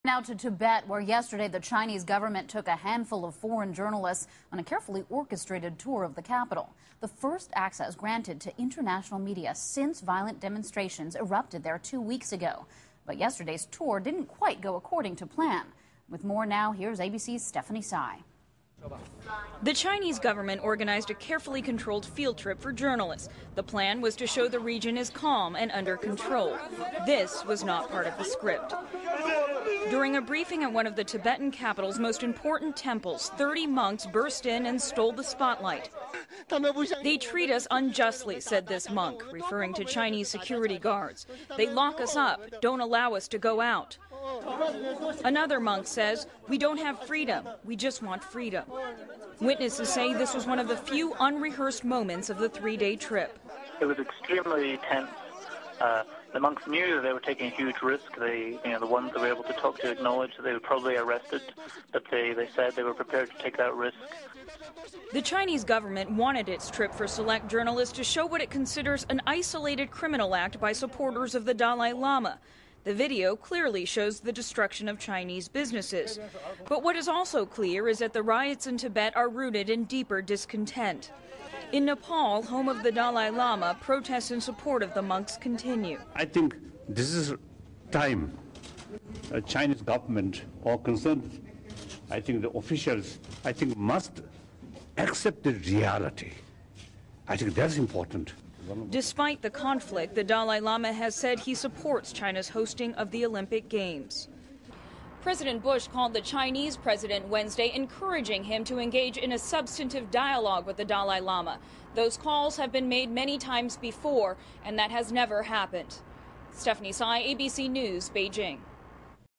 Now to Tibet, where yesterday the Chinese government took a handful of foreign journalists on a carefully orchestrated tour of the capital. The first access granted to international media since violent demonstrations erupted there 2 weeks ago. But yesterday's tour didn't quite go according to plan. With more now, here's ABC's Stephanie Tsai. The Chinese government organized a carefully controlled field trip for journalists. The plan was to show the region is calm and under control. This was not part of the script. During a briefing at one of the Tibetan capital's most important temples, 30 monks burst in and stole the spotlight. They treat us unjustly, said this monk, referring to Chinese security guards. They lock us up, don't allow us to go out. Another monk says, we don't have freedom, we just want freedom. Witnesses say this was one of the few unrehearsed moments of the 3-day trip. It was extremely tense. The monks knew that they were taking a huge risk. The ones that were able to talk to acknowledged that they were probably arrested, but they said they were prepared to take that risk. The Chinese government wanted its trip for select journalists to show what it considers an isolated criminal act by supporters of the Dalai Lama. The video clearly shows the destruction of Chinese businesses. But what is also clear is that the riots in Tibet are rooted in deeper discontent. In Nepal, home of the Dalai Lama, protests in support of the monks continue. I think this is time. The Chinese government or concerned, I think the officials, must accept the reality. I think that's important. Despite the conflict, the Dalai Lama has said he supports China's hosting of the Olympic Games. President Bush called the Chinese president Wednesday, encouraging him to engage in a substantive dialogue with the Dalai Lama. Those calls have been made many times before, and that has never happened. Stephanie Tsai, ABC News, Beijing.